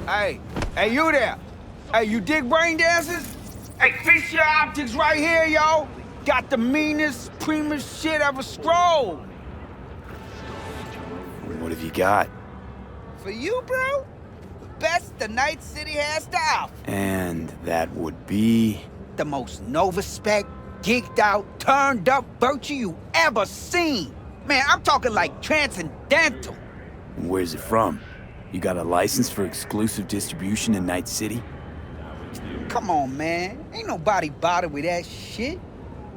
Hey, you there? Hey, you dig brain dances? Hey, fix your optics right here, yo. Got the meanest, primest shit ever strolled. What have you got? For you, bro? The best the Night City has to offer. And that would be... The most no-respect, geeked out, turned up virtue you ever seen. Man, I'm talking like transcendental. Where's it from? You got a license for exclusive distribution in Night City? Come on, man. Ain't nobody bothered with that shit.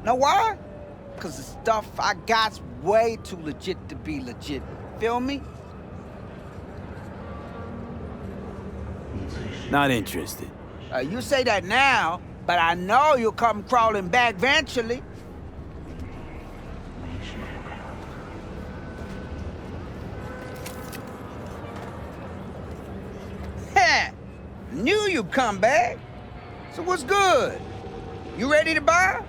Know why? Cause the stuff I got's way too legit to be legit. Feel me? Not interested. You say that now, but I know you'll come crawling back eventually. Heh! Knew you'd come back. So what's good? You ready to buy?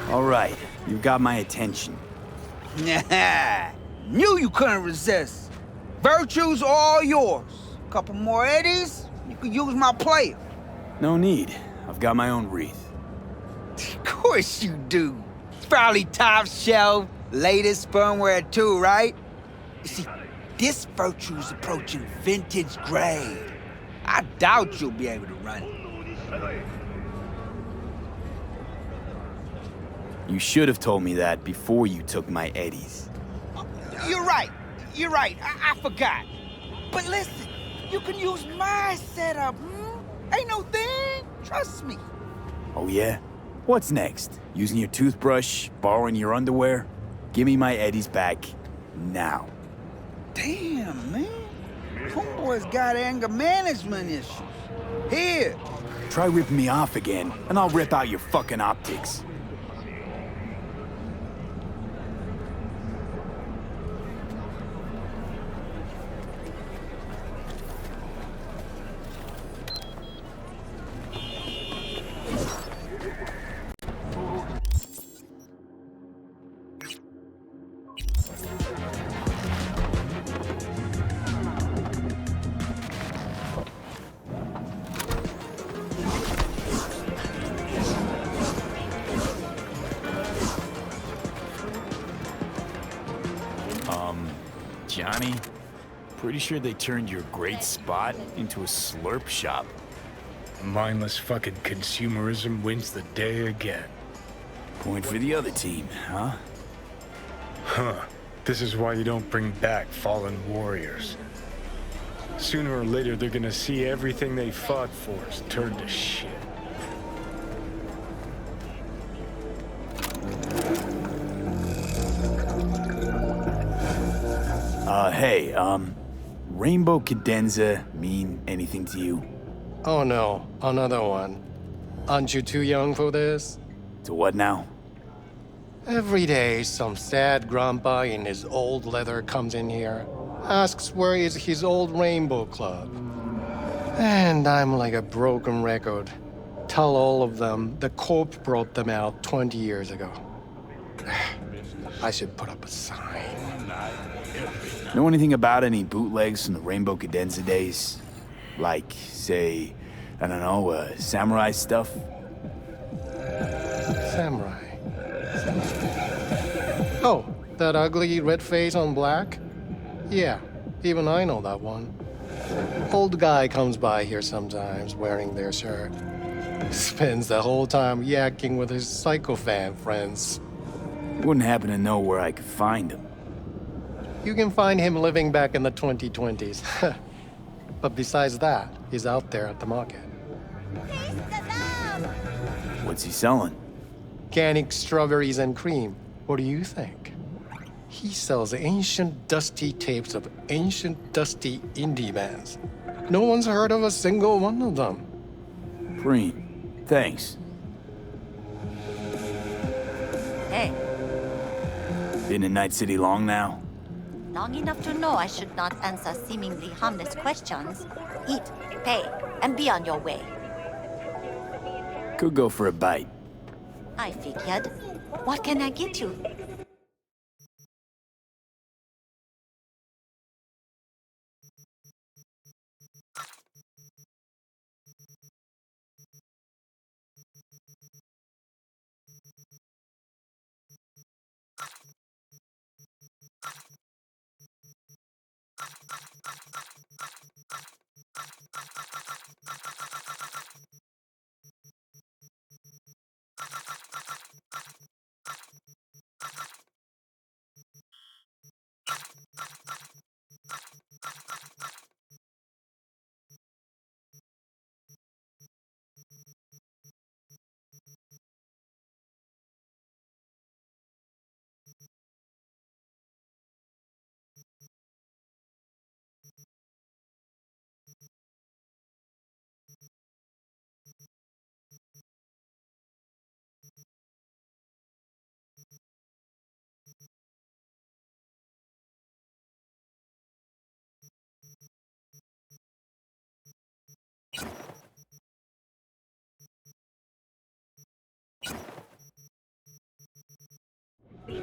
All right, you've got my attention. Knew you couldn't resist. Virtue's all yours. Couple more eddies, you could use my player. No need. I've got my own wreath. Of course you do. It's probably top shelf, latest firmware too, right? You see, this Virtue's approaching vintage grade. I doubt you'll be able to run it. You should have told me that before you took my eddies. You're right. You're right. I forgot. But listen, you can use my setup, Ain't no thing. Trust me. Oh yeah? What's next? Using your toothbrush? Borrowing your underwear? Give me my eddies back now. Damn, man. Homeboy's got anger management issues. Here. Try ripping me off again, and I'll rip out your fucking optics. Johnny, pretty sure they turned your great spot into a slurp shop. Mindless fucking consumerism wins the day again. Point for the other team, huh? Huh. This is why you don't bring back fallen warriors. Sooner or later, they're gonna see everything they fought for is turned to shit. Hey, Rainbow Cadenza mean anything to you? Oh no, another one. Aren't you too young for this? To what now? Every day, some sad grandpa in his old leather comes in here, asks where is his old Rainbow Club. And I'm like a broken record. Tell all of them the Corp brought them out 20 years ago. I should put up a sign. Know anything about any bootlegs from the Rainbow Cadenza days? Like, say, I don't know, samurai stuff? Samurai. Oh, that ugly red face on black? Yeah, even I know that one. Old guy comes by here sometimes wearing their shirt. Spends the whole time yakking with his psychofan friends. Wouldn't happen to know where I could find him. You can find him living back in the 2020s. But besides that, he's out there at the market. What's he selling? Organic strawberries and cream. What do you think? He sells ancient, dusty tapes of ancient, dusty indie bands. No one's heard of a single one of them. Preen, thanks. Hey, Been in Night City long now? long enough to know I should not answer seemingly harmless questions. Eat, pay, and be on your way. Could go for a bite. I figured. What can I get you?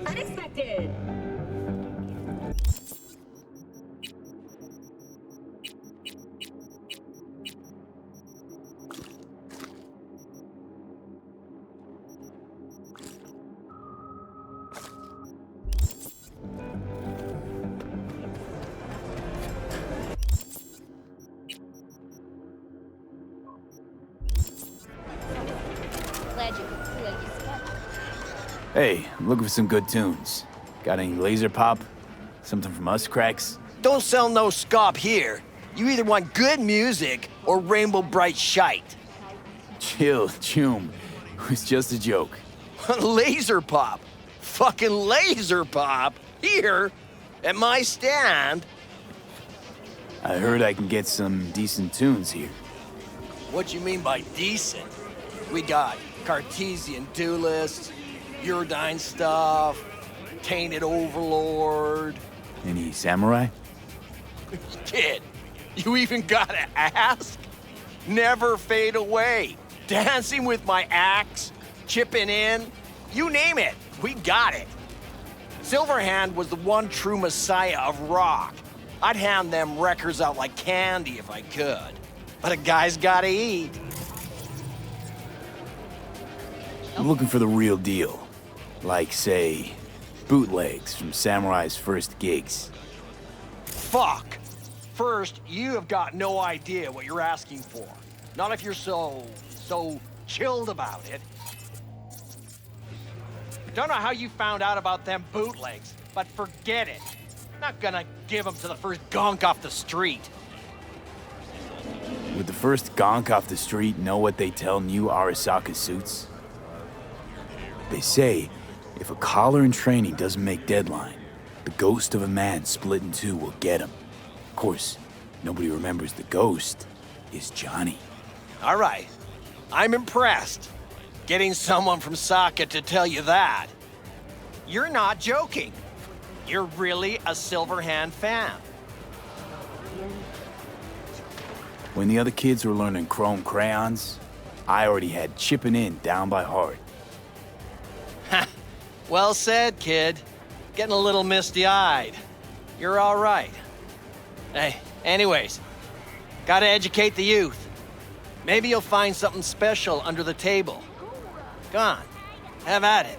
Unexpected. Glad you could clear your schedule. Hey, I'm looking for some good tunes. Got any laser pop? Something from us cracks? Don't sell no scop here. You either want good music or rainbow bright shite. Chill, Choom. It was just a joke. Laser pop. Fucking laser pop. Here, at my stand. I heard I can get some decent tunes here. What you mean by decent? We got Cartesian Duelist, Uridine stuff, Tainted Overlord. Any samurai? Kid, you even gotta ask? Never fade away. Dancing with my axe, chipping in, you name it, we got it. Silverhand was the one true messiah of rock. I'd hand them records out like candy if I could. But a guy's gotta eat. I'm looking for the real deal. Like, say, bootlegs from Samurai's first gigs. Fuck. First, you have got no idea what you're asking for. Not if you're so chilled about it. Don't know how you found out about them bootlegs, but forget it. Not gonna give them to the first gonk off the street. Would the first gonk off the street know what they tell new Arasaka suits? They say, if a collar in training doesn't make deadline, the ghost of a man split in two will get him. Of course, nobody remembers the ghost is Johnny. All right, I'm impressed. Getting someone from Saka to tell you that. You're not joking. You're really a Silverhand fan. When the other kids were learning chrome crayons, I already had Chippin' In down by heart. Well said, kid. Getting a little misty-eyed. You're all right. Hey, anyways, gotta educate the youth. Maybe you'll find something special under the table. Go on, have at it.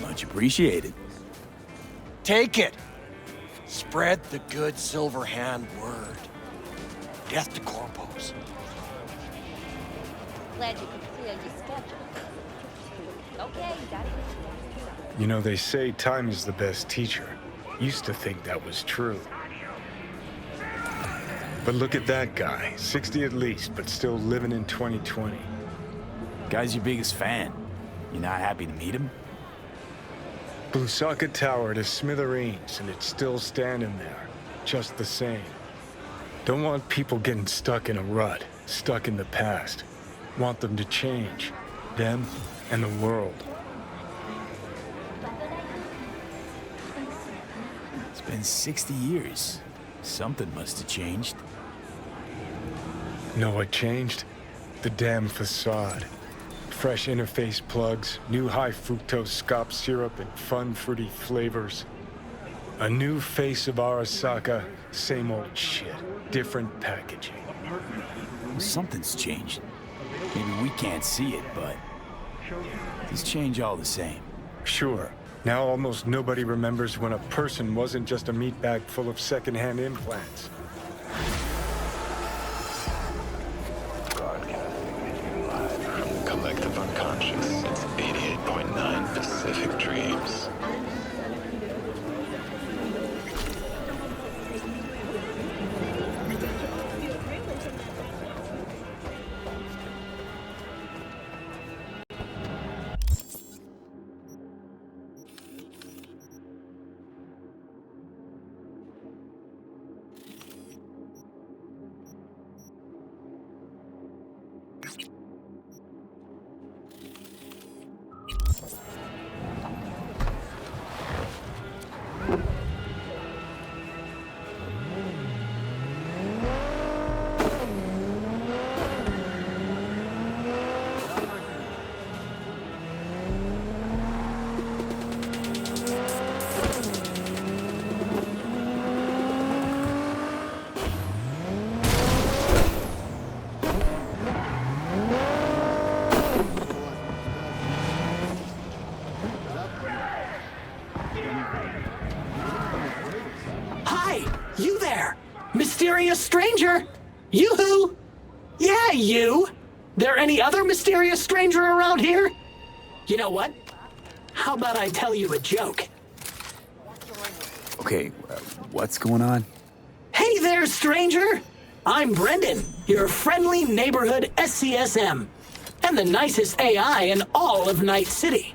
Much appreciated. Take it. Spread the good Silverhand word. Death to corpos. Glad you could clear your schedule. Okay, you got it. You know, they say time is the best teacher. Used to think that was true. But look at that guy, 60 at least, but still living in 2020. Guy's your biggest fan. You not happy to meet him? Blusaka Tower to smithereens, and it's still standing there, just the same. Don't want people getting stuck in a rut, stuck in the past. Want them to change, them and the world. been 60 years. Something must have changed. Know what changed? The damn facade. Fresh interface plugs, new high fructose scop syrup, and fun fruity flavors. A new face of Arasaka, same old shit. Different packaging. Something's changed. Maybe we can't see it, but it's changed all the same. Sure. Now almost nobody remembers when a person wasn't just a meat bag full of secondhand implants. Broadcasting live from the collective unconscious. It's 88.9 Pacific Dreams. You there! Mysterious stranger! Yoo-hoo! Yeah, you! There any other mysterious stranger around here? You know what? How about I tell you a joke? Okay, what's going on? Hey there, stranger! I'm Brendan, your friendly neighborhood SCSM, and the nicest AI in all of Night City.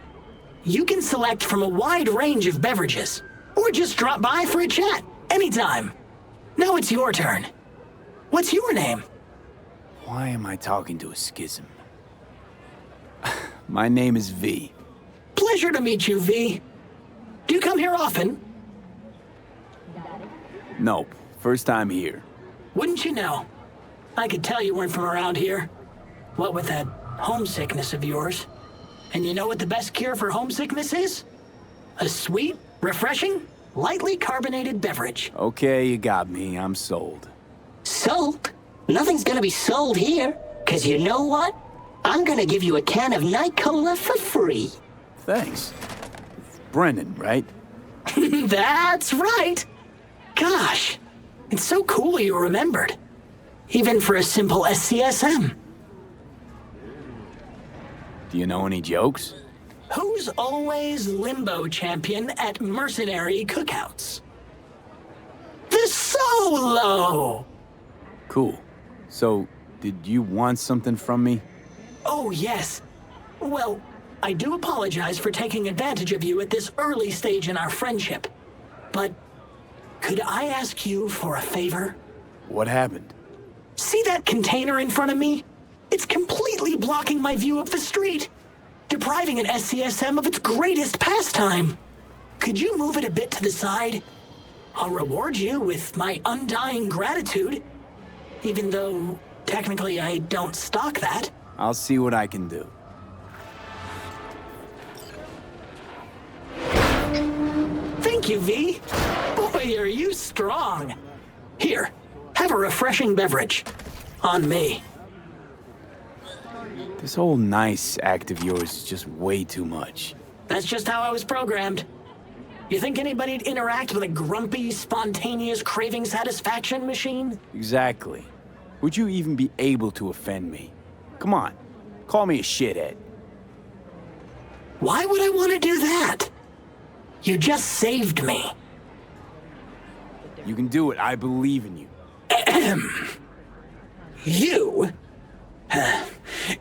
You can select from a wide range of beverages, or just drop by for a chat, anytime. Now it's your turn. What's your name? Why am I talking to a schism? My name is V. Pleasure to meet you, V. Do you come here often? Nope, first time here. Wouldn't you know? I could tell you weren't from around here. What with that homesickness of yours. And you know what the best cure for homesickness is? A sweet, refreshing, lightly carbonated beverage. Okay, you got me. I'm sold. Sold? Nothing's gonna be sold here. Cause you know what? I'm gonna give you a can of Night Cola for free. Thanks. Brendan, right? That's right. Gosh, it's so cool you remembered. Even for a simple SCSM. Do you know any jokes? Who's always limbo champion at mercenary cookouts? The Solo! Cool. So, did you want something from me? Oh, yes. Well, I do apologize for taking advantage of you at this early stage in our friendship. But could I ask you for a favor? What happened? See that container in front of me? It's completely blocking my view of the street, depriving an SCSM of its greatest pastime. Could you move it a bit to the side? I'll reward you with my undying gratitude, even though technically I don't stock that. I'll see what I can do. Thank you, V. Boy, are you strong. Here, have a refreshing beverage. On me. This whole nice act of yours is just way too much. That's just how I was programmed. You think anybody'd interact with a grumpy, spontaneous craving satisfaction machine? Exactly. Would you even be able to offend me? Come on, call me a shithead. Why would I want to do that? You just saved me. You can do it, I believe in you.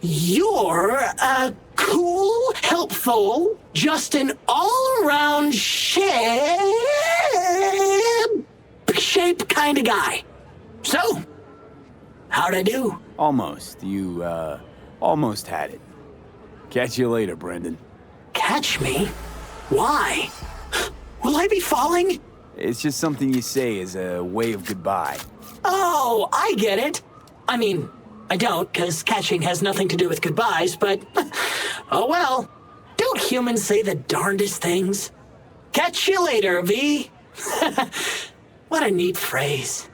You're a cool, helpful, just an all-around shape kind of guy. So, how'd I do? Almost. You, almost had it. Catch you later, Brendan. Catch me? Why? Will I be falling? It's just something you say as a way of goodbye. Oh, I get it. I mean, I don't, because catching has nothing to do with goodbyes, but oh well. Don't humans say the darndest things? Catch you later, V. What a neat phrase.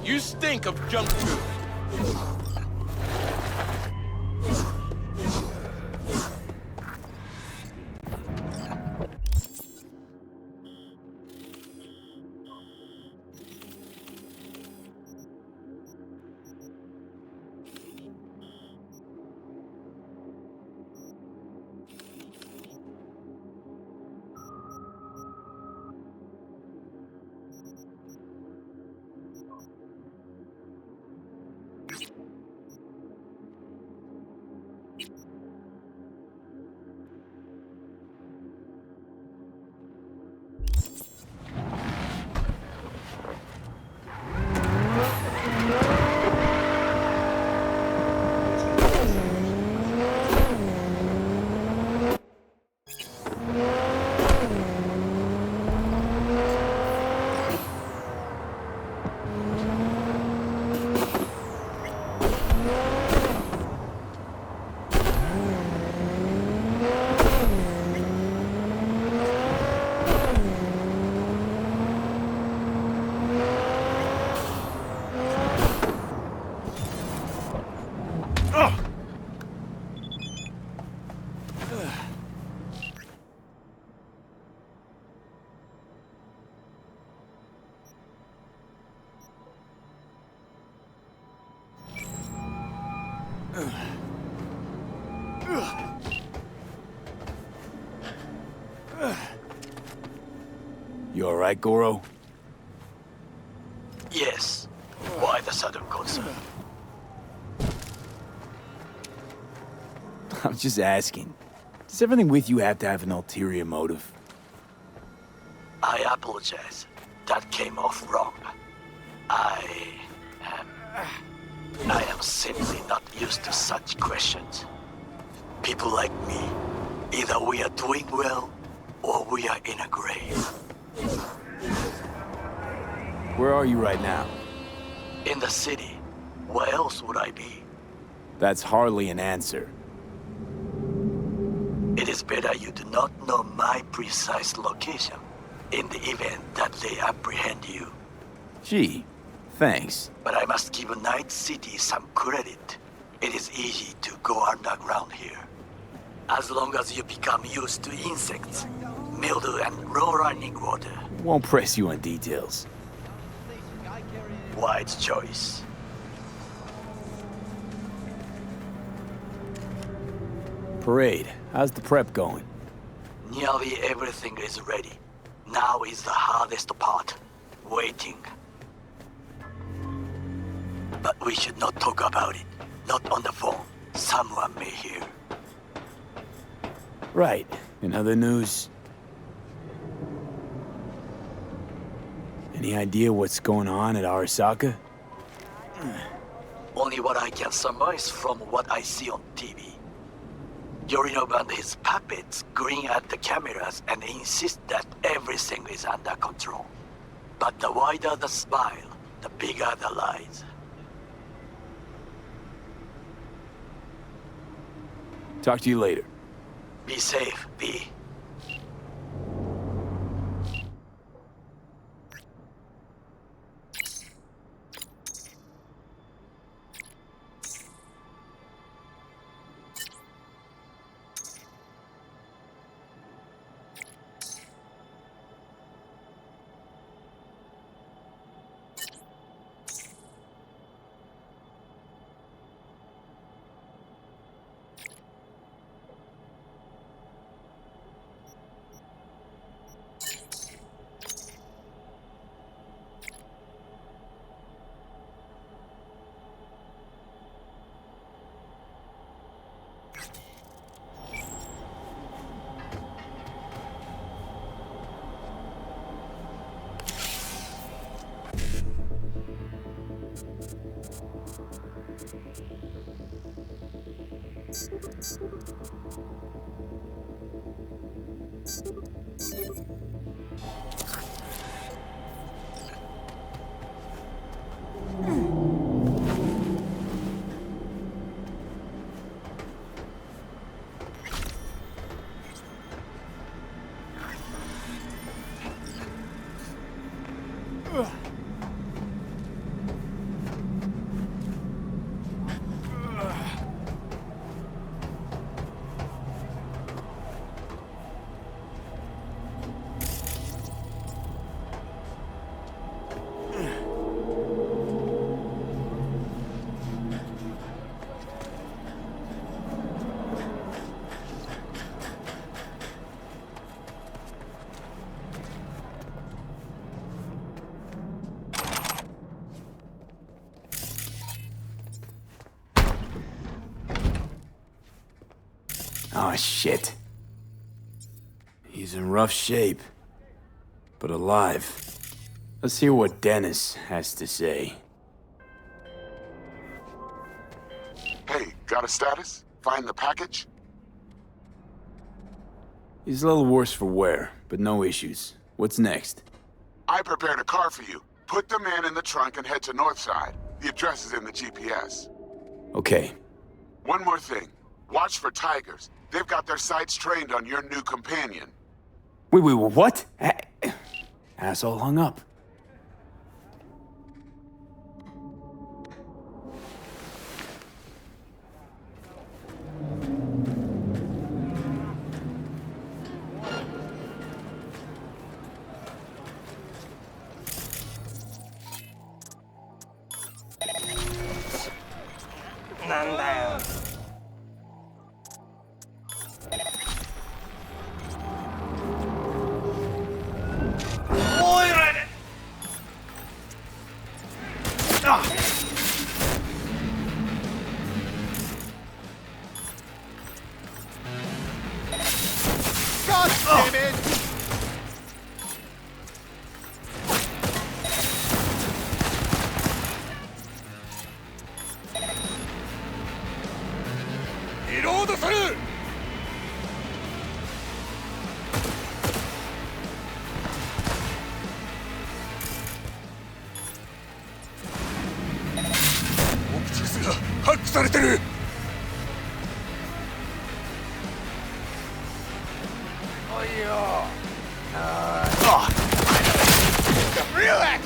You stink of junk food. You alright, Goro? Yes. Why the sudden concern? I'm just asking. Does everything with you have to have an ulterior motive? I apologize. That came off wrong. I am simply not used to such questions. People like me, either we are doing well, or we are in a grave. Where are you right now? In the city. Where else would I be? That's hardly an answer. It is better you do not know my precise location in the event that they apprehend you. Gee, thanks. But I must give Night City some credit. It is easy to go underground here. As long as you become used to insects, mildew, and low running water. Won't press you on details. Wise choice. Parade, how's the prep going? Nearly everything is ready. Now is the hardest part. Waiting. But we should not talk about it. Not on the phone. Someone may hear. Right. In other news? Any idea what's going on at Arasaka? Only what I can surmise from what I see on TV. Yorinobu and his puppets grin at the cameras and insist that everything is under control. But the wider the smile, the bigger the lies. Talk to you later. Be safe, B. Oh, shit. He's in rough shape, but alive. Let's hear what Dennis has to say. Hey, got a status? Find the package? He's a little worse for wear, but no issues. What's next? I prepared a car for you. Put the man in the trunk and head to Northside. The address is in the GPS. Okay. One more thing. Watch for tigers. They've got their sights trained on your new companion. Wait, what? Asshole hung up. David! Real action!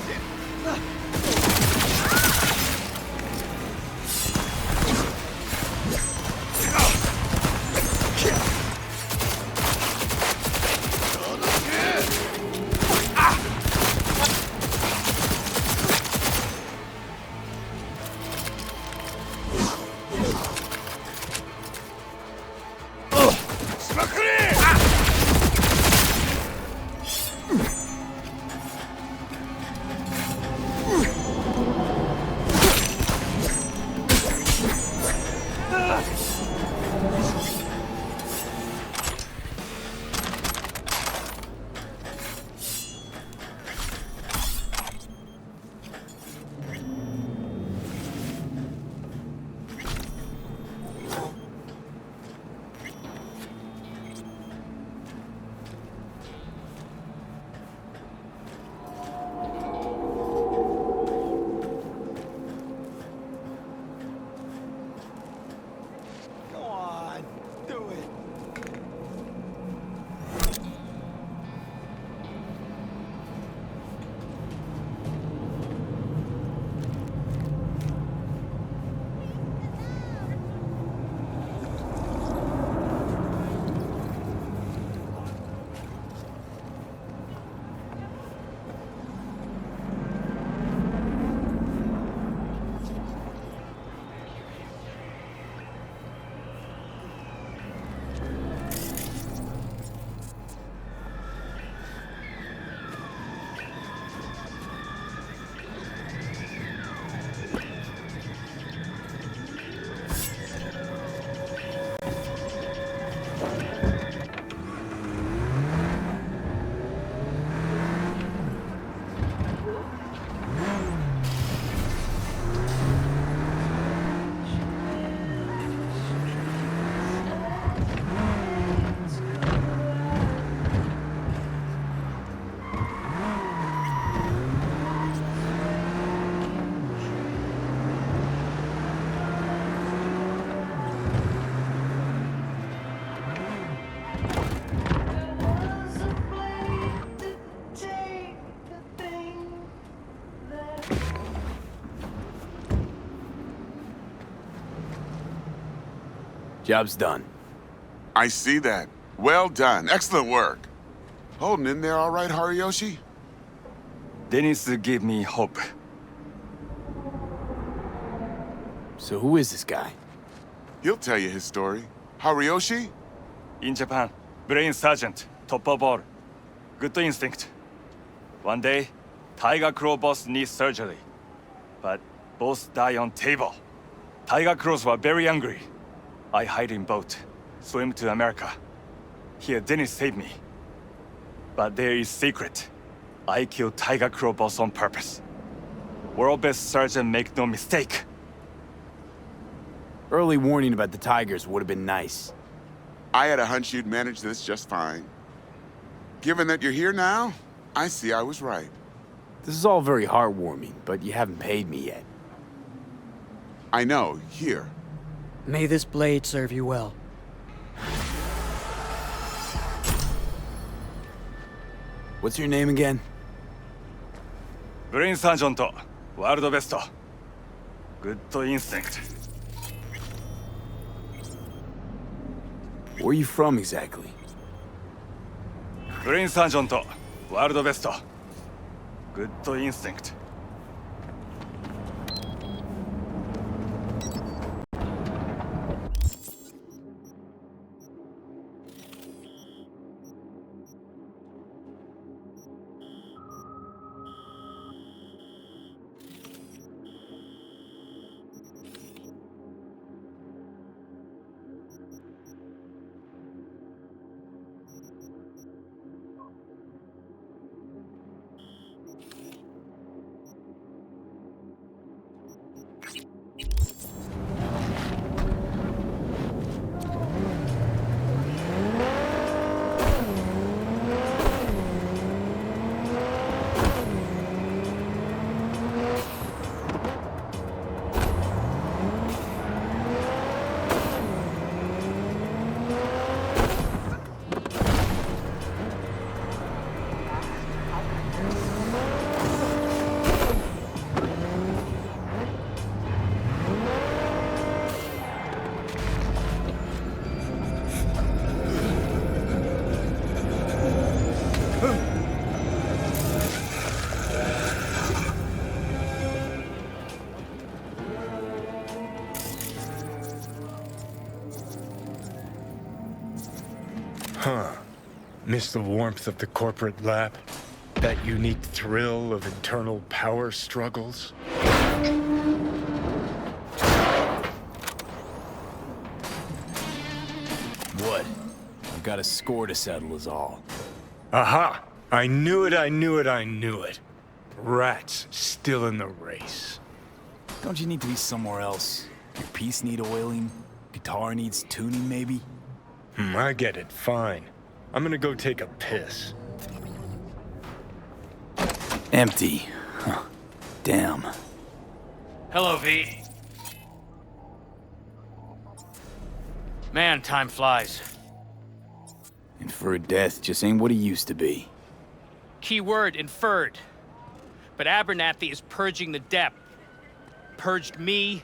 Job's done. I see that. Well done. Excellent work. Holding in there all right, Hariyoshi? Dennis gave me hope. So who is this guy? He'll tell you his story. Hariyoshi? In Japan, brain sergeant, top of all. Good instinct. One day, Tiger Claw boss needs surgery. But both die on table. Tiger Claws were very angry. I hide in boat, swim to America. Here, Dennis saved me. But there is secret. I killed Tiger Claw boss on purpose. World best surgeon, make no mistake. Early warning about the tigers would have been nice. I had a hunch you'd manage this just fine. Given that you're here now, I see I was right. This is all very heartwarming, but you haven't paid me yet. I know, here. May this blade serve you well. What's your name again? Brain sergeant, world best. Good instinct. Where are you from exactly? Brain sergeant, world best. Good instinct. Miss the warmth of the corporate lab? That unique thrill of internal power struggles? What? I've got a score to settle is all. Aha! I knew it, I knew it, I knew it. Rats still in the race. Don't you need to be somewhere else? Your piece need oiling? Guitar needs tuning, maybe? I get it, fine. I'm gonna go take a piss. Empty. Huh. Damn. Hello, V. Man, time flies. Inferred death just ain't what he used to be. Keyword, inferred. But Abernathy is purging the debt. Purged me.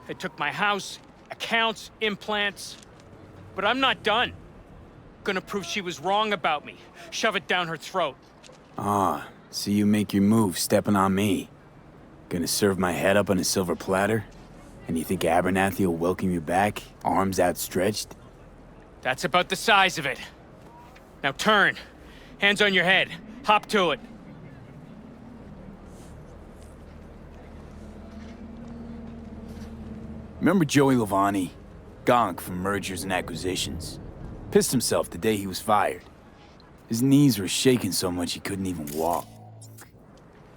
They took my house, accounts, implants. But I'm not done. Gonna prove she was wrong about me. Shove it down her throat. Ah, so you make your move stepping on me. Gonna serve my head up on a silver platter? And you think Abernathy will welcome you back, arms outstretched? That's about the size of it. Now turn. Hands on your head. Hop to it. Remember Joey Lavani? Gonk from Mergers and Acquisitions. Pissed himself the day he was fired. His knees were shaking so much he couldn't even walk.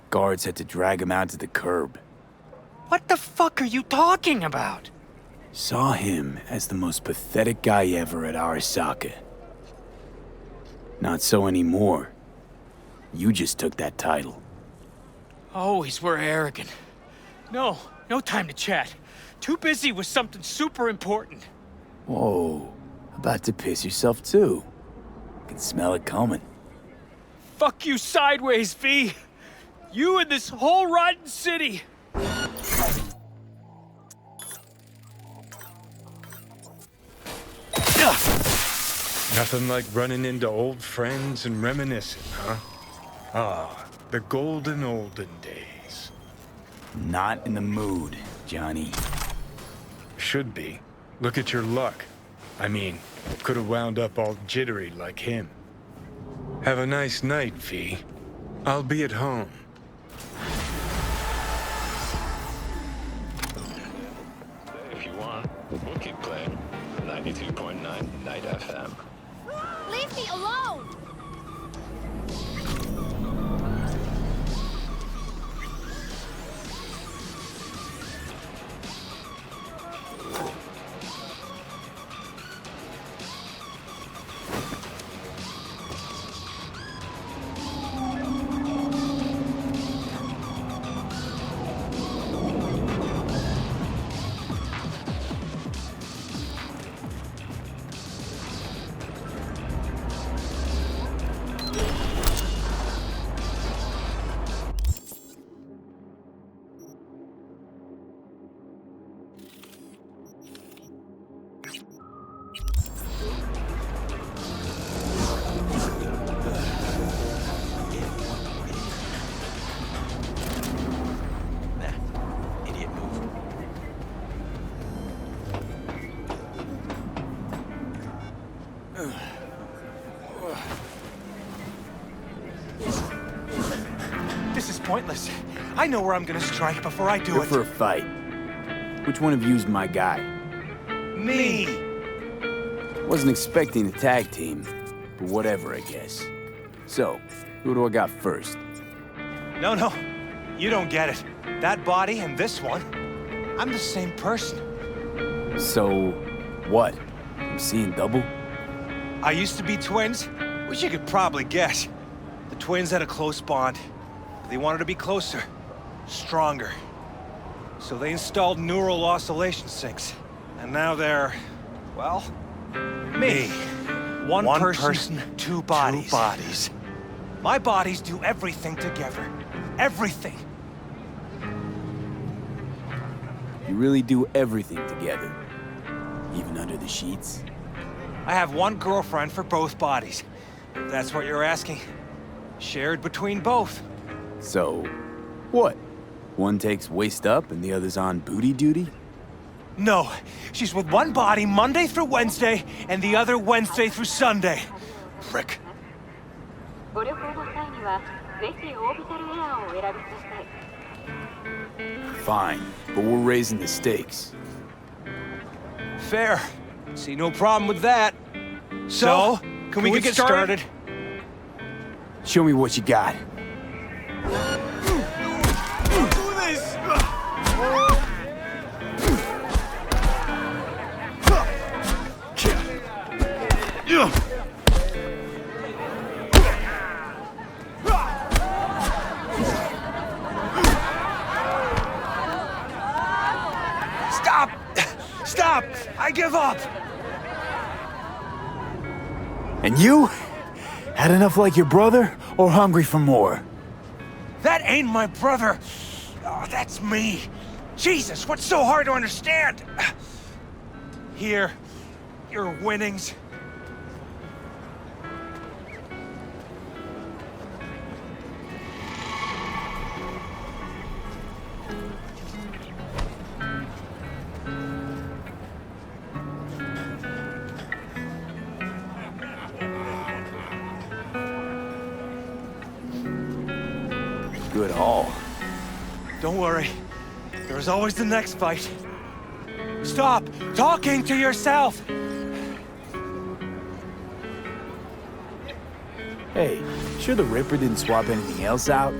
Guards had to drag him out to the curb. What the fuck are you talking about? Saw him as the most pathetic guy ever at Arasaka. Not so anymore. You just took that title. Always were arrogant. No time to chat. Too busy with something super important. Whoa, about to piss yourself too. Can smell it coming. Fuck you sideways, V. You and this whole rotten city. Nothing like running into old friends and reminiscing, huh? Ah, the golden olden days. Not in the mood, Johnny. Should be. Look at your luck. I mean, could have wound up all jittery like him. Have a nice night, V. I'll be at home. If you want, we'll keep playing. 92.9 Night FM. Leave me alone! Pointless. I know where I'm gonna strike before I do Good it. for a fight. Which one of you's my guy? Me! Wasn't expecting a tag team, but whatever, I guess. So, who do I got first? No. You don't get it. That body and this one, I'm the same person. So, what? I'm seeing double? I used to be twins, which you could probably guess. The twins had a close bond. They wanted to be closer, stronger. So they installed neural oscillation syncs. And now they're, well, me. One person, two bodies. My bodies do everything together. Everything. You really do everything together? Even under the sheets? I have one girlfriend for both bodies. If that's what you're asking. Shared between both. So, what? One takes waist up and the other's on booty duty? No, she's with one body Monday through Wednesday and the other Wednesday through Sunday. Prick. ご旅行の際にはぜひオービタルエアーをお選びください。 Fine, but we're raising the stakes. Fair. See no problem with that. So, can we get started? Show me what you got. Stop! Stop! I give up! And you? Had enough like your brother, or hungry for more? That ain't my brother! Oh, that's me! Jesus, what's so hard to understand? Here, your winnings. Good haul. Don't worry. There's always the next fight. Stop talking to yourself! Hey, sure the Ripper didn't swap anything else out?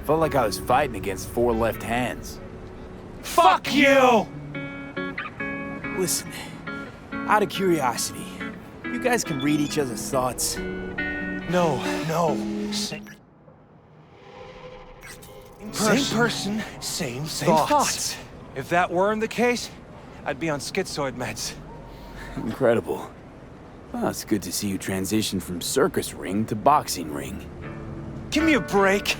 Felt like I was fighting against 4 left hands. Fuck you! Listen, out of curiosity, you guys can read each other's thoughts? No. Same person, same thoughts. If that weren't the case, I'd be on schizoid meds. Incredible. Well, it's good to see you transition from circus ring to boxing ring. Give me a break.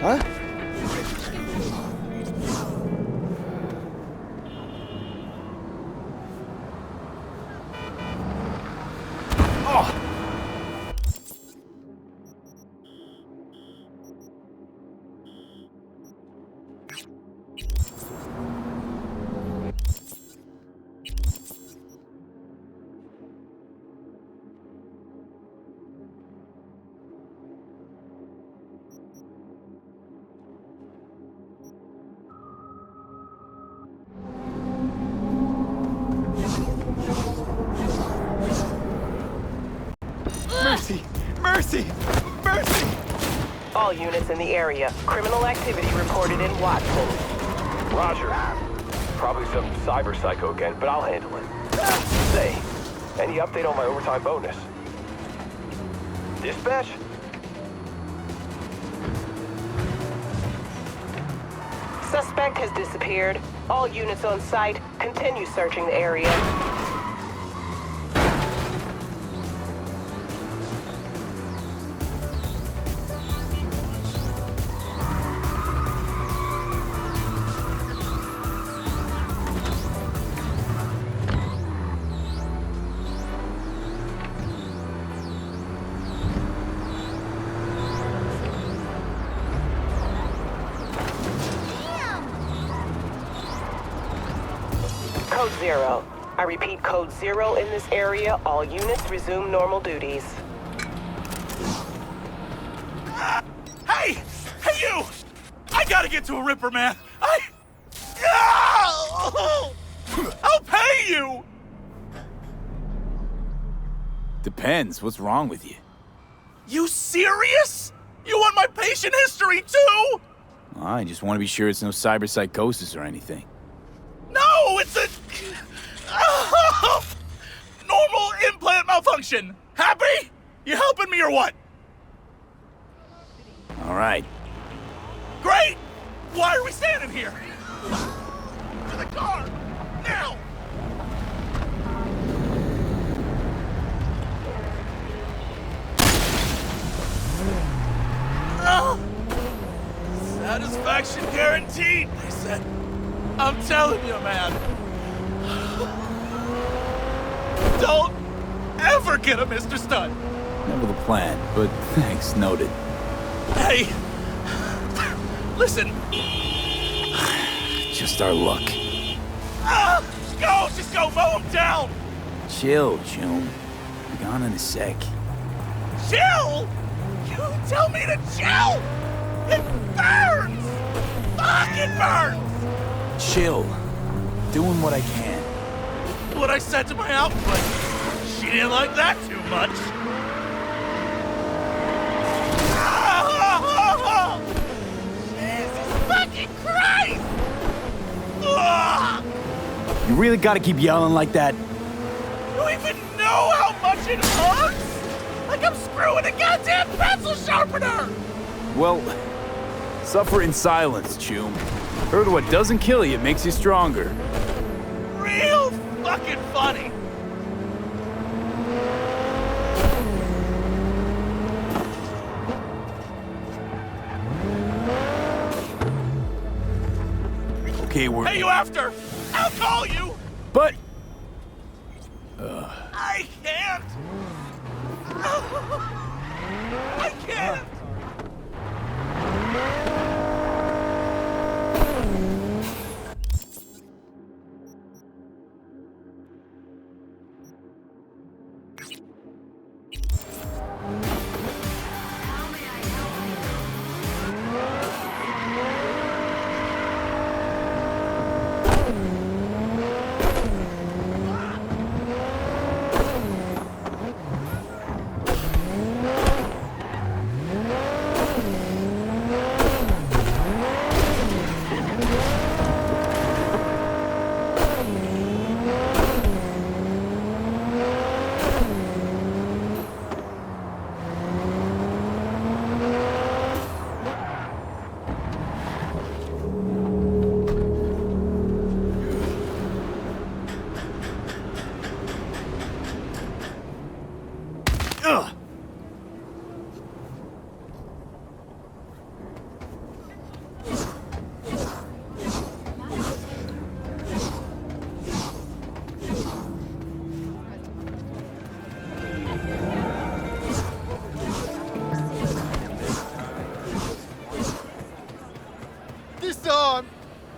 Huh? Mercy! All units in the area. Criminal activity reported in Watson. Roger. Probably some cyber psycho again, but I'll handle it. Say, any update on my overtime bonus? Dispatch? Suspect has disappeared. All units on site continue searching the area. Code 0. I repeat, Code 0 in this area. All units resume normal duties. Hey! Hey, you! I gotta get to a Ripper, man! I'll pay you! Depends. What's wrong with you? You serious? You want my patient history, too? Well, I just want to be sure it's no cyberpsychosis or anything. No, it's a... normal implant malfunction. Happy? You helping me or what? All right. Great! Why are we standing here? To the car! Now! Satisfaction guaranteed, they said. I'm telling you, man. Don't ever get him, Mr. Stud. Never the plan, but thanks, noted. Hey, listen. Just our luck. Just go, mow him down. Chill, June. Be gone in a sec. Chill? You tell me to chill? It burns! Fuck, it burns! Chill. Doing what I can. What I said to my output. She didn't like that too much. Jesus fucking Christ! Ugh! You really gotta keep yelling like that? You even know how much it hurts? Like I'm screwing a goddamn pencil sharpener! Well, suffer in silence, Choom. Heard what doesn't kill you makes you stronger. Real fucking funny. Okay, we're... Hey, you after? I'll call you! But... I can't! I can't!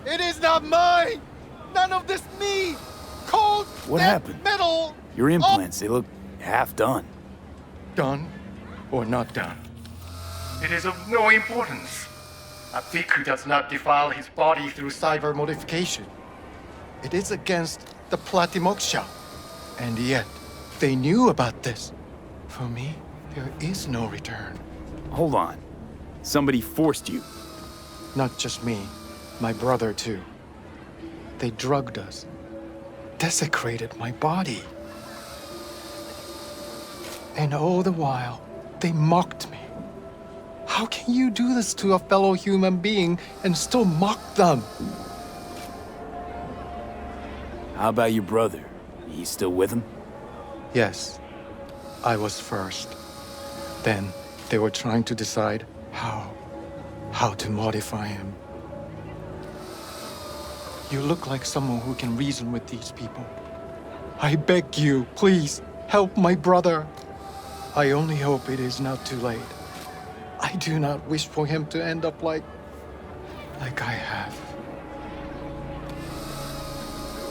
It is not mine! None of this me! Cold What happened? metal! Your implants, they look half done. Done or not done? It is of no importance. A Fiku does not defile his body through cyber modification. It is against the Platimoksha. And yet, they knew about this. For me, there is no return. Hold on. Somebody forced you. Not just me. My brother, too. They drugged us. Desecrated my body. And all the while, they mocked me. How can you do this to a fellow human being and still mock them? How about your brother? He's still with him? Yes. I was first. Then, they were trying to decide how to modify him. You look like someone who can reason with these people. I beg you, please, help my brother. I only hope it is not too late. I do not wish for him to end up like I have.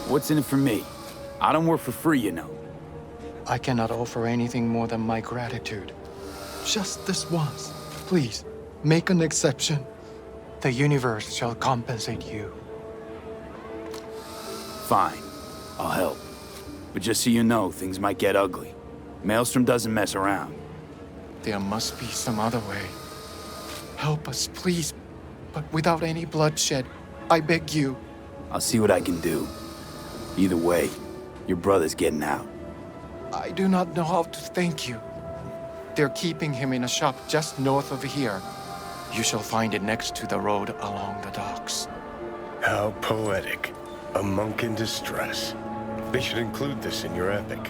What's in it for me? I don't work for free, you know. I cannot offer anything more than my gratitude. Just this once. Please, make an exception. The universe shall compensate you. Fine. I'll help. But just so you know, things might get ugly. Maelstrom doesn't mess around. There must be some other way. Help us, please. But without any bloodshed. I beg you. I'll see what I can do. Either way, your brother's getting out. I do not know how to thank you. They're keeping him in a shop just north of here. You shall find it next to the road along the docks. How poetic. A monk in distress. They should include this in your epic.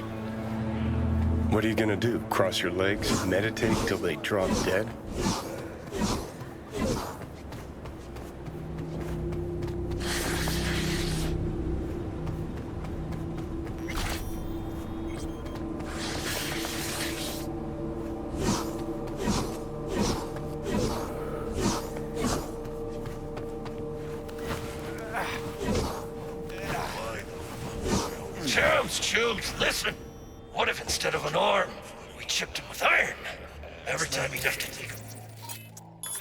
What are you gonna do? Cross your legs, meditate till they drop dead? chipped him with iron. Every time he left it.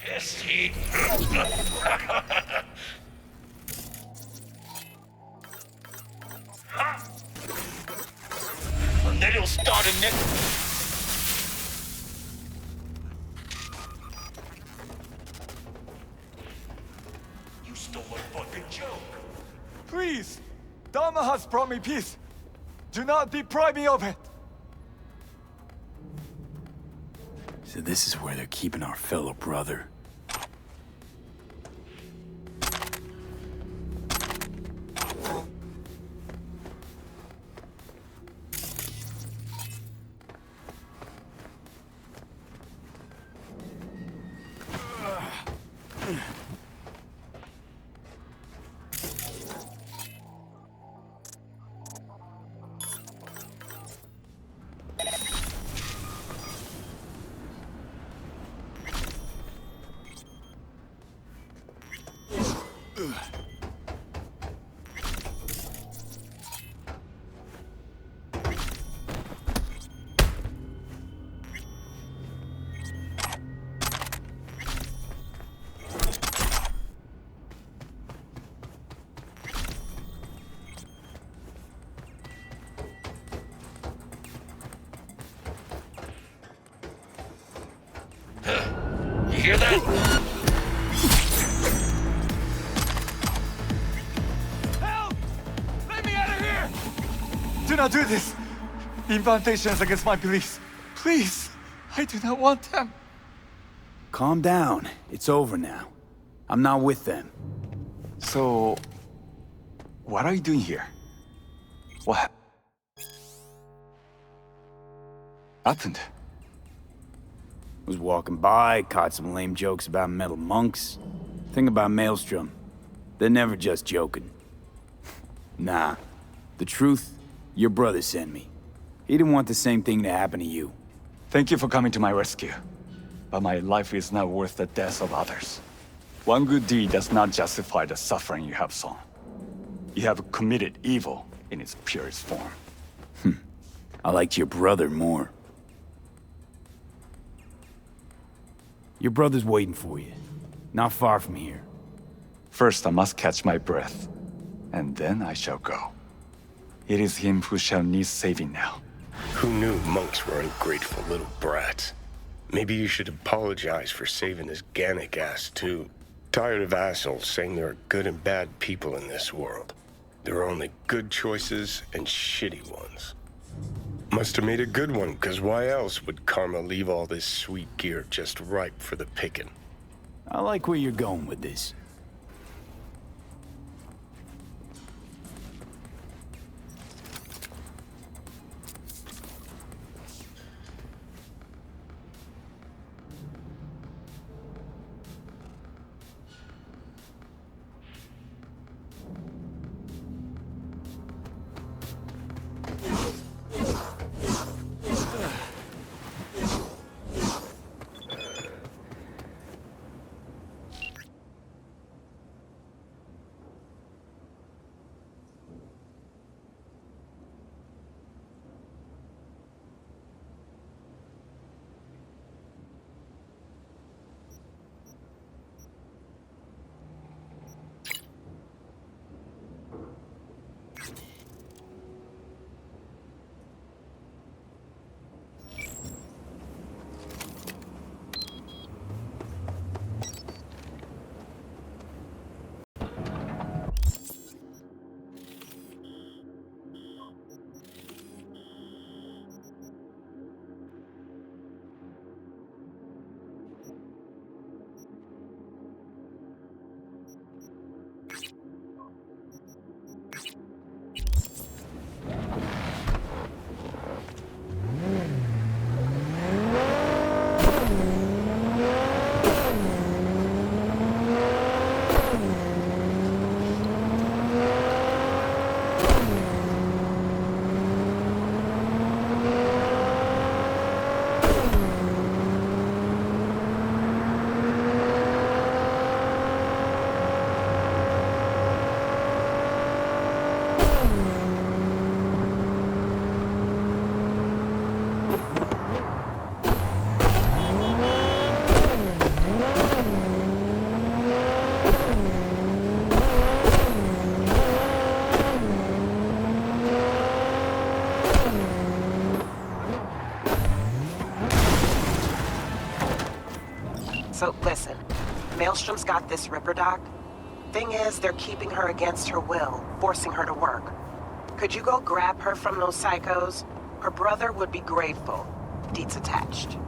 Yes, he... And then he'll start a net... You stole a fucking joke. Please! Dharma has brought me peace. Do not deprive me of it. So this is where they're keeping our fellow brother. You hear that? Help! Let me out of here! Do not do this! Incantations against my beliefs. Please, I do not want them. Calm down. It's over now. I'm not with them. So, what are you doing here? What happened? Was walking by, caught some lame jokes about metal monks. Thing about Maelstrom, they're never just joking. Nah, the truth, your brother sent me. He didn't want the same thing to happen to you. Thank you for coming to my rescue. But my life is not worth the deaths of others. One good deed does not justify the suffering you have sown. You have committed evil in its purest form. I liked your brother more. Your brother's waiting for you. Not far from here. First, I must catch my breath, and then I shall go. It is him who shall need saving now. Who knew monks were ungrateful little brats? Maybe you should apologize for saving his Gannic ass, too. Tired of assholes saying there are good and bad people in this world. There are only good choices and shitty ones. Must have made a good one, because why else would Karma leave all this sweet gear just ripe for the picking? I like where you're going with this. So listen, Maelstrom's got this Ripper doc. Thing is, they're keeping her against her will, forcing her to work. Could you go grab her from those psychos? Her brother would be grateful. Deeds attached.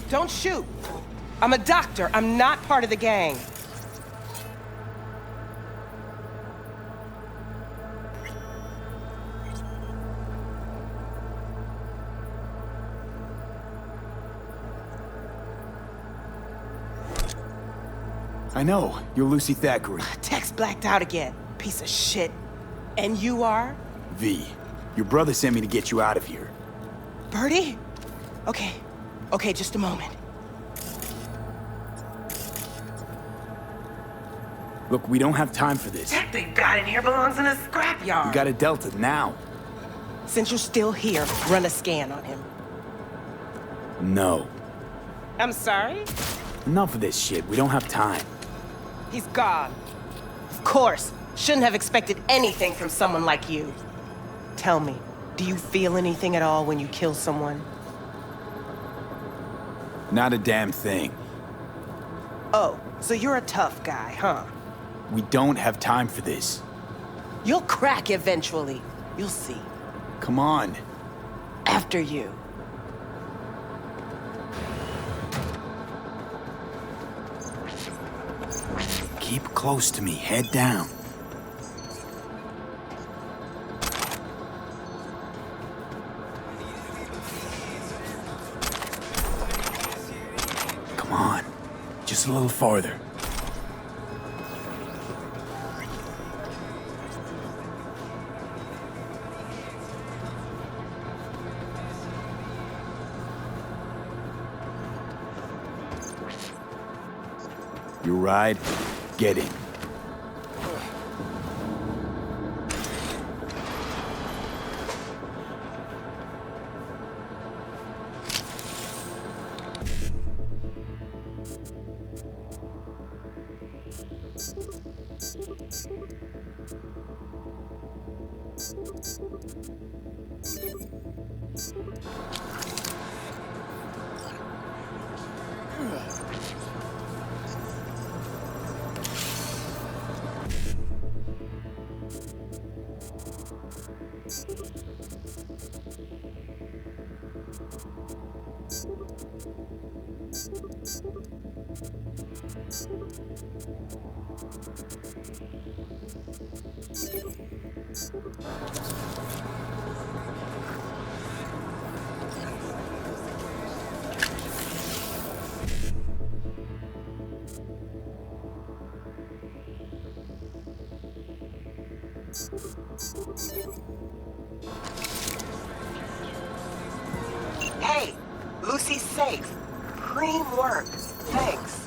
Don't shoot. I'm a doctor. I'm not part of the gang. I know. You're Lucy Thackeray. Text blacked out again. Piece of shit. And you are? V. Your brother sent me to get you out of here. Birdie? Okay. Okay, just a moment. Look, we don't have time for this. That thing got in here belongs in a scrapyard. We got a Delta now. Since you're still here, run a scan on him. No. I'm sorry? Enough of this shit. We don't have time. He's gone. Of course. Shouldn't have expected anything from someone like you. Tell me, do you feel anything at all when you kill someone? Not a damn thing. Oh, so you're a tough guy, huh? We don't have time for this. You'll crack eventually. You'll see. Come on. After you. Keep close to me. Head down. Come on. Just a little farther. You ride, get in. Hey, Lucy's safe. Cream work. Thanks.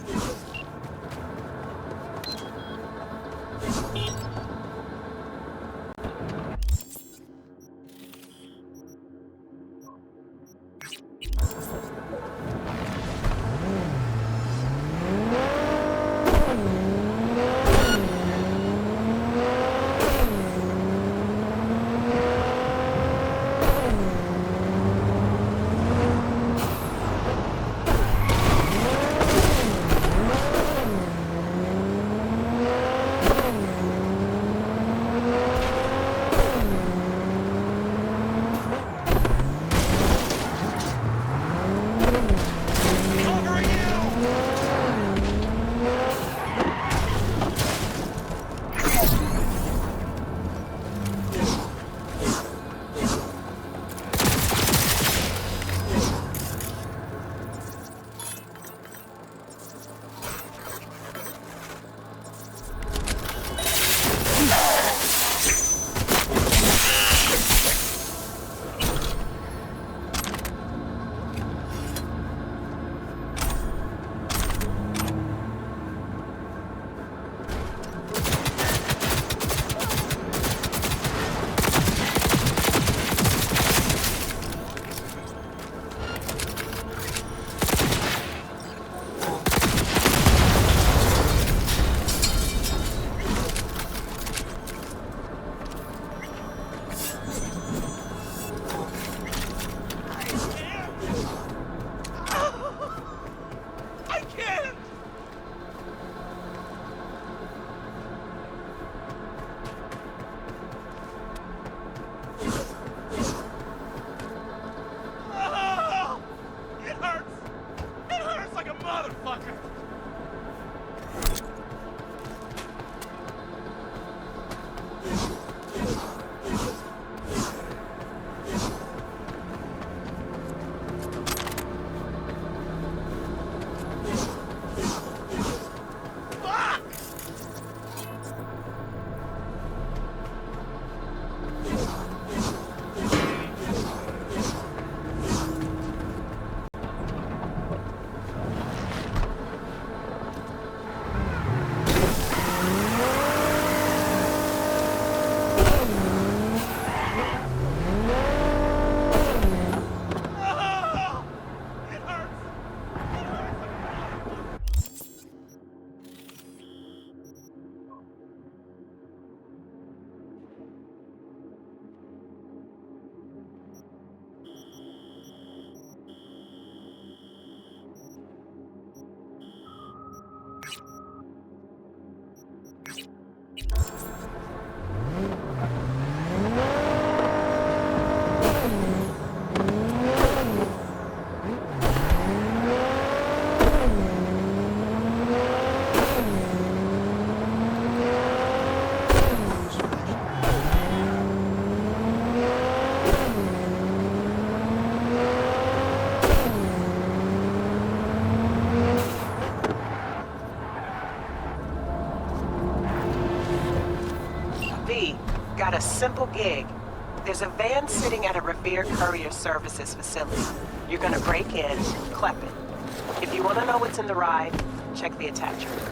got a simple gig. There's a van sitting at a Revere Courier Services facility. You're gonna break in, clep it. If you want to know what's in the ride, check the attachment.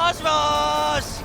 Cosmos!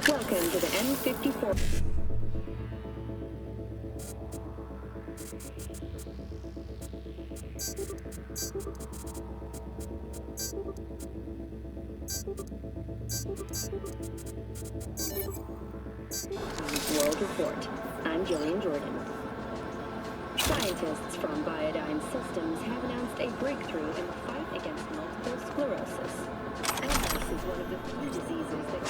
Welcome to the N54. World Report. I'm Jillian Jordan. Scientists from Biodyne Systems have announced a breakthrough in the fight against multiple sclerosis. MS is one of the few diseases that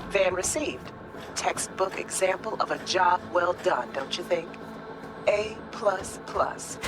Van received. Textbook example of a job well done, don't you think? A++. Contract closed.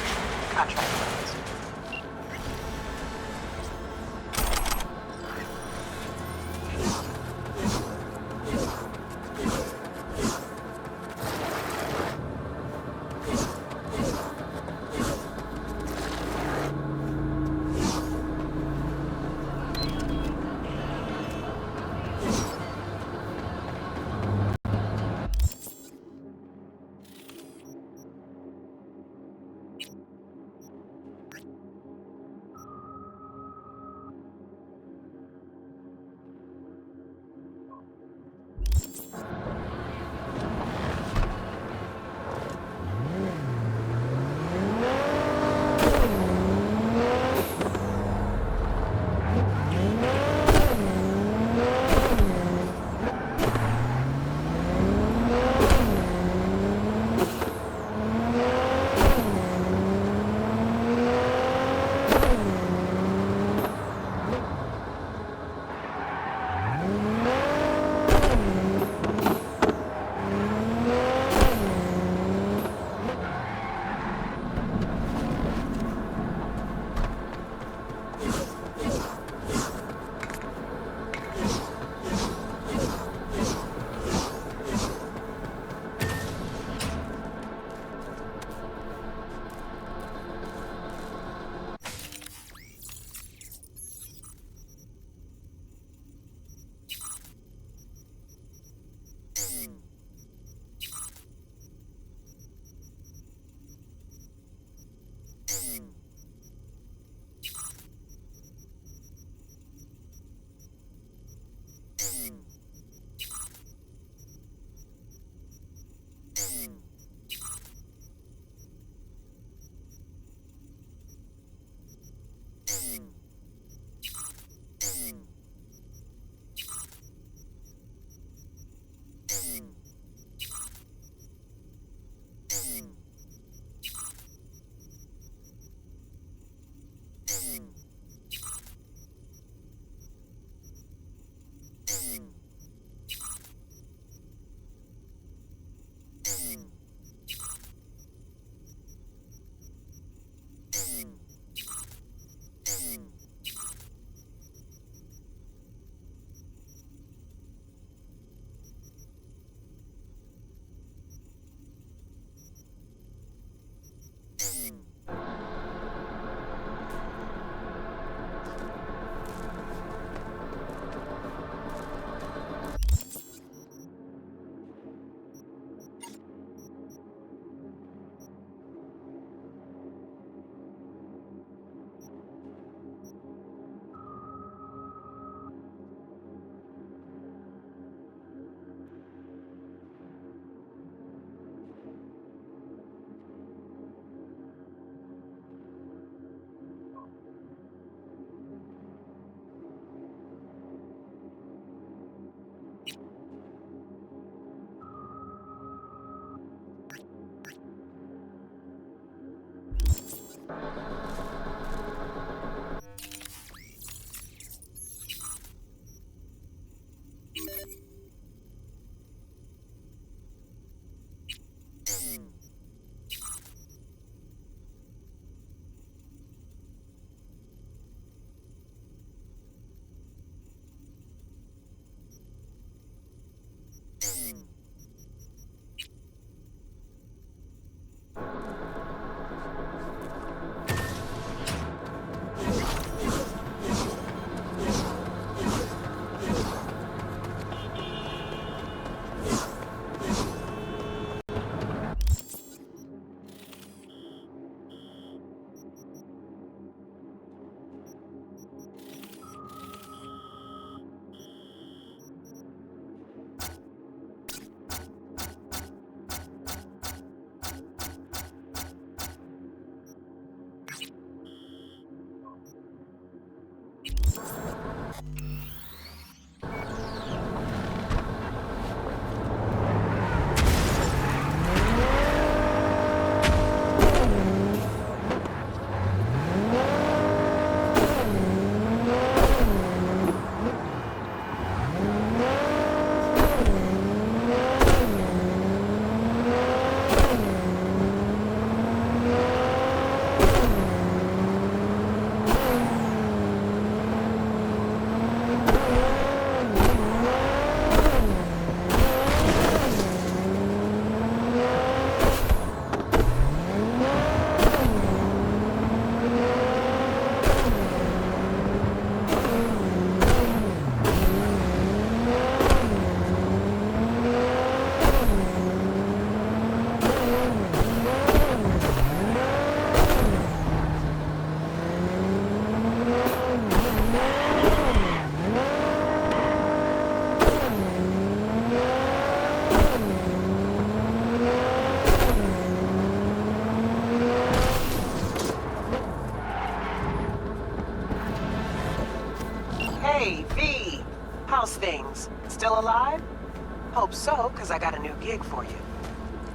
So, because I got a new gig for you.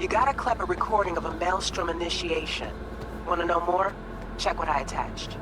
You got a clever recording of a Maelstrom initiation. Want to know more? Check what I attached.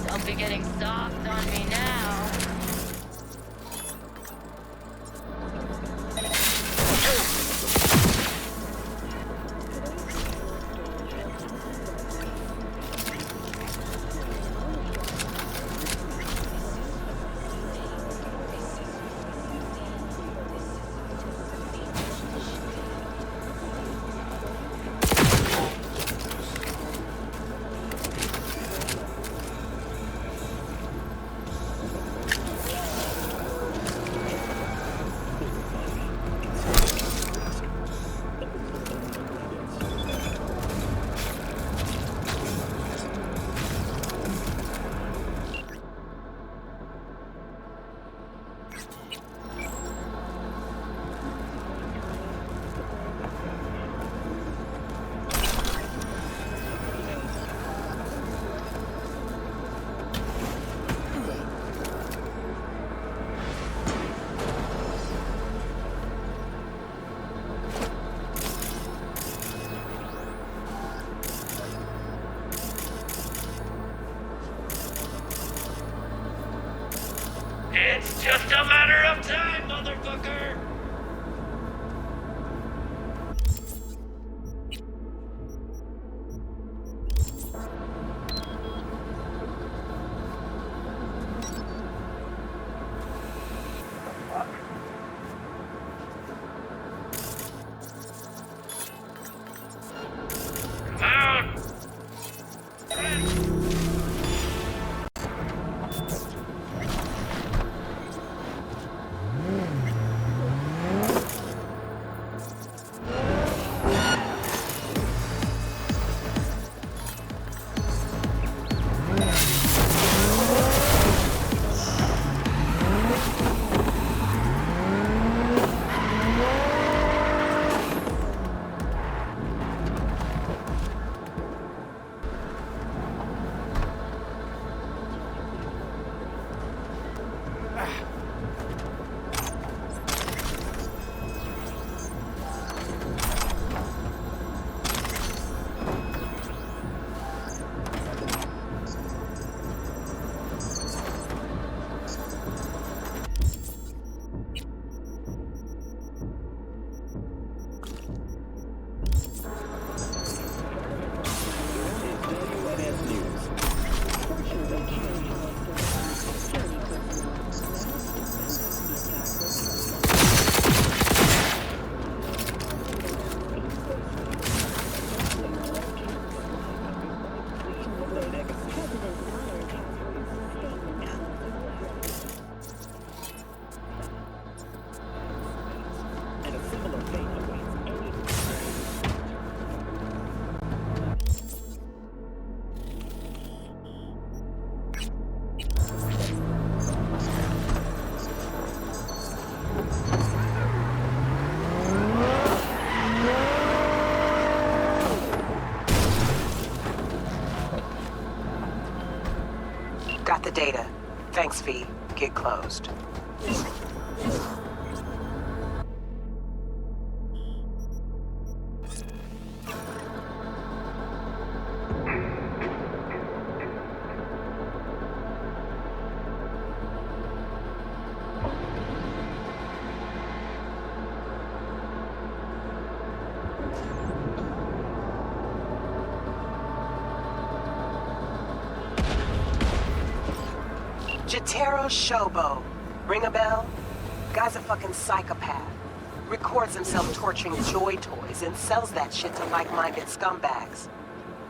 Don't be getting soft on me now. It's just a matter of time, motherfucker! Got the data. Thanks, V. Get closed. Jotaro Shobo. Ring a bell? Guy's a fucking psychopath. Records himself torturing joy toys and sells that shit to like-minded scumbags.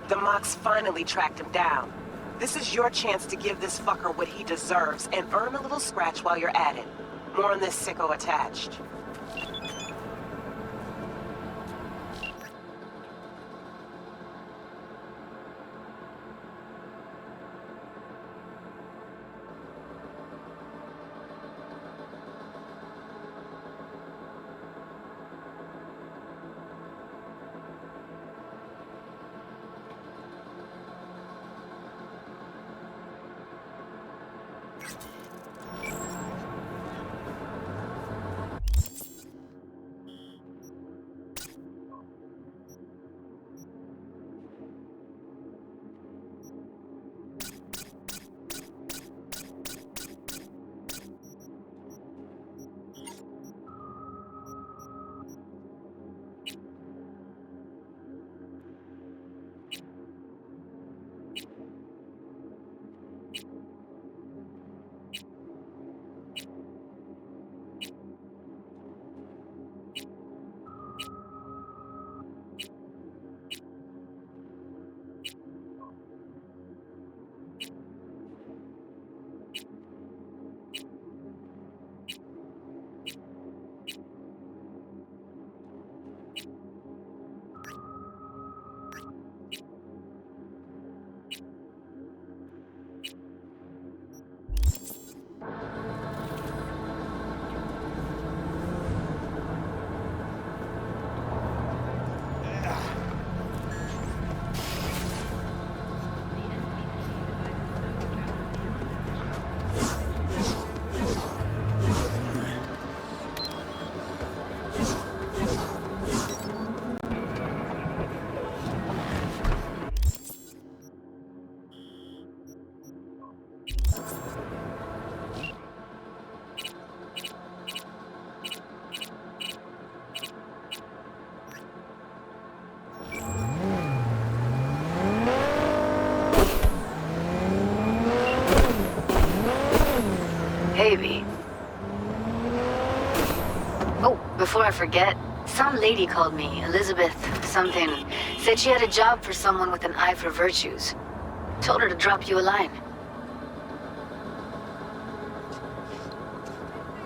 The Mox finally tracked him down. This is your chance to give this fucker what he deserves and earn a little scratch while you're at it. More on this sicko attached. Baby. Oh, before I forget, some lady called me, Elizabeth something, said she had a job for someone with an eye for virtues. Told her to drop you a line.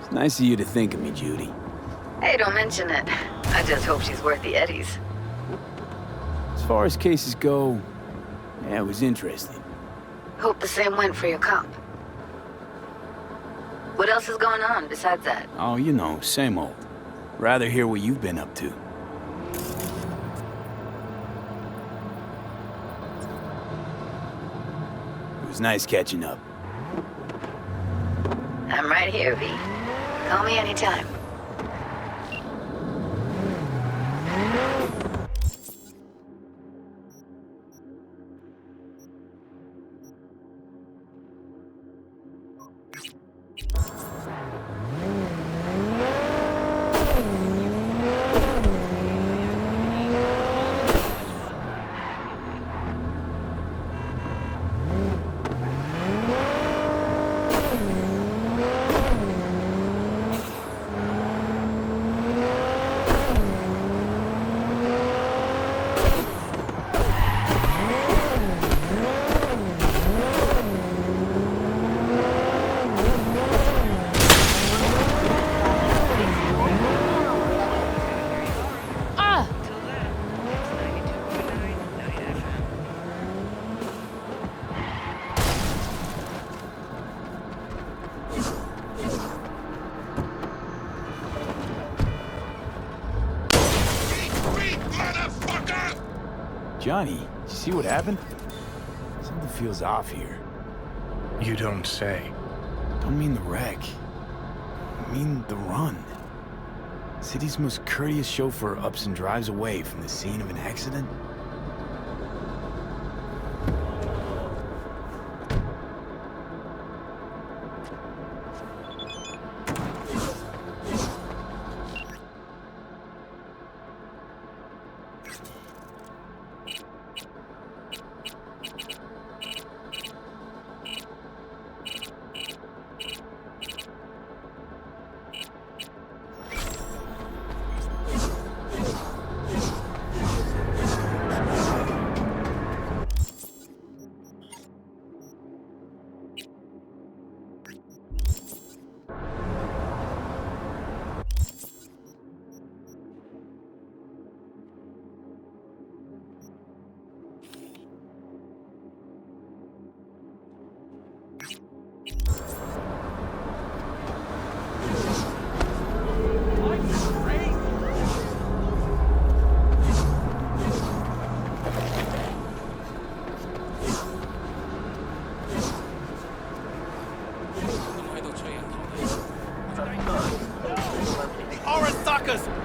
It's nice of you to think of me, Judy. Hey, don't mention it. I just hope she's worth the eddies. As far as cases go, yeah, it was interesting. Hope the same went for your comp. What else is going on besides that? Oh, you know, same old. Rather hear what you've been up to. It was nice catching up. I'm right here, V. Call me anytime. Johnny, you see what happened? Something feels off here. You don't say. Don't mean the wreck. I mean the run. City's most courteous chauffeur ups and drives away from the scene of an accident.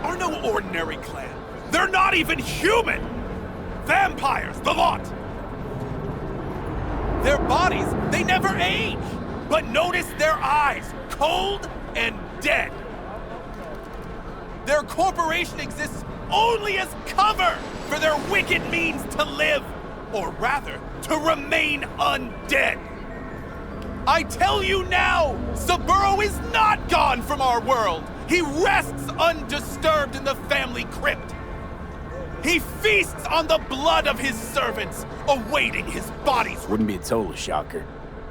Are no ordinary clan. They're not even human! Vampires, the lot! Their bodies, they never age! But notice their eyes, cold and dead. Their corporation exists only as cover for their wicked means to live, or rather, to remain undead. I tell you now, Saburo is not gone from our world. He rests undisturbed in the family crypt. He feasts on the blood of his servants, awaiting his body's... Wouldn't be a total shocker.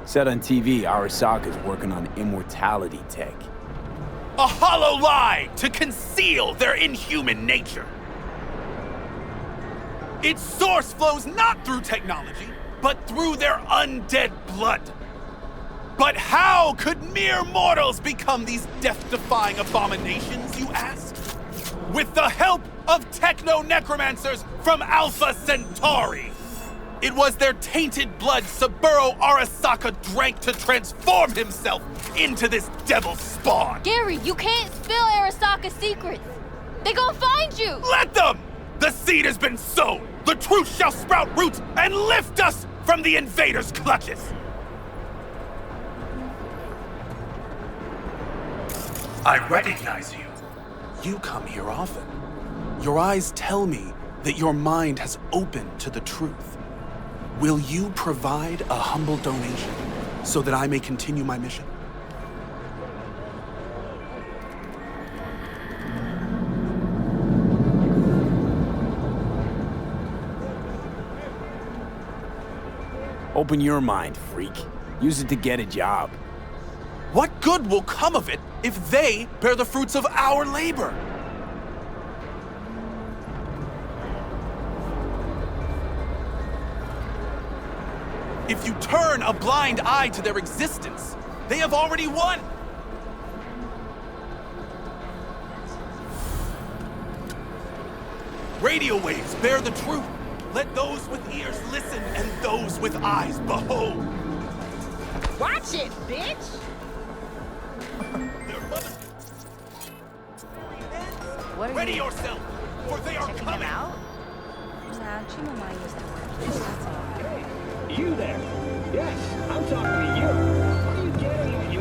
Said on TV, Arasaka's working on immortality tech. A hollow lie to conceal their inhuman nature. Its source flows not through technology, but through their undead blood. But how could mere mortals become these death-defying abominations, you ask? With the help of techno-necromancers from Alpha Centauri. It was their tainted blood Saburo Arasaka drank to transform himself into this devil spawn. Gary, you can't spill Arasaka's secrets. They gonna find you. Let them! The seed has been sown. The truth shall sprout roots and lift us from the invaders' clutches. I recognize you. You come here often. Your eyes tell me that your mind has opened to the truth. Will you provide a humble donation so that I may continue my mission? Open your mind, freak. Use it to get a job. What good will come of it if they bear the fruits of our labor? If you turn a blind eye to their existence, they have already won. Radio waves bear the truth. Let those with ears listen and those with eyes behold. Watch it, bitch! What are Ready yourself, for they are coming. Out? You there? Yes, I'm talking to you. What are you getting at, you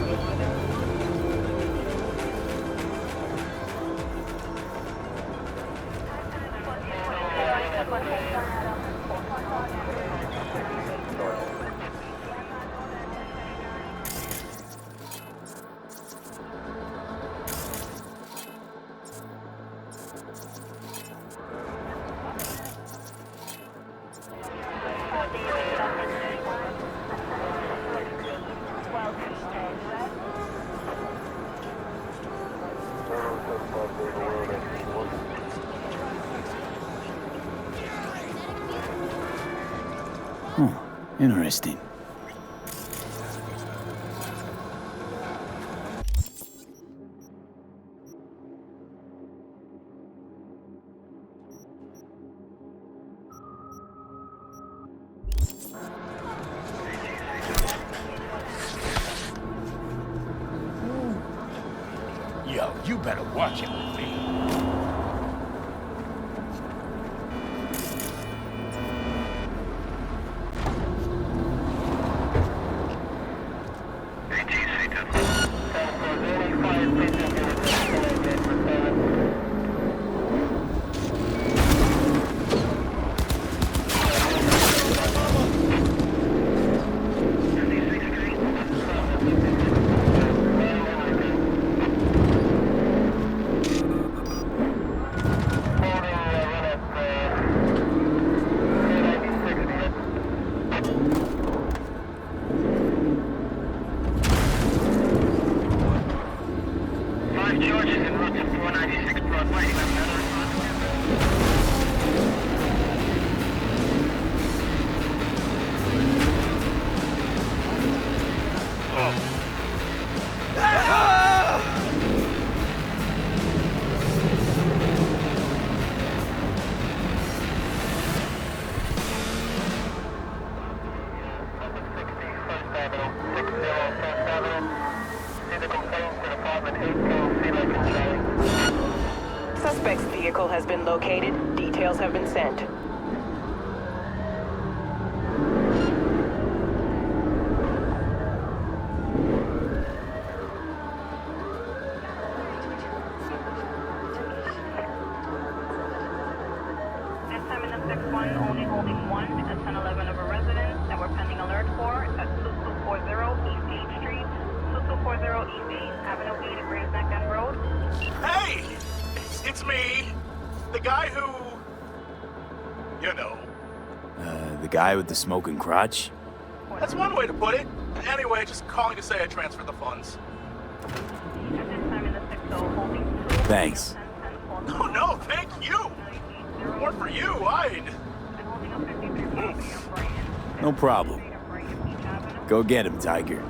Huh, interesting. Yo, you better watch it with me. Suspect's vehicle has been located. Details have been sent. Hey! It's me! The guy who... You know. The guy with the smoking crotch? That's one way to put it. Anyway, just calling to say I transferred the funds. Thanks. Oh, no, thank you! If it weren't for you, I'd... Oof. No problem. Go get him, Tiger.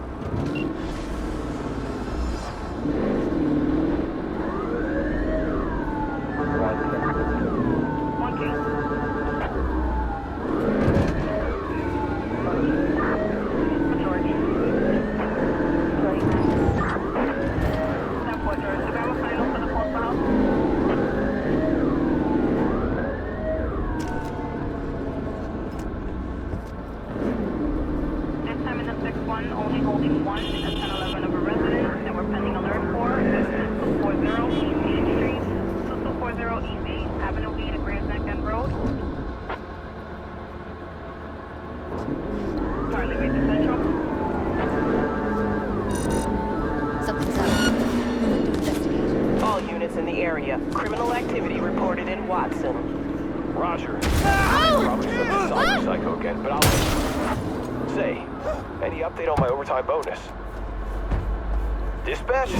All units in the area. Criminal activity reported in Watson. Roger. Probably some cyber psycho again, but I'll... Say, any update on my overtime bonus? Dispatch?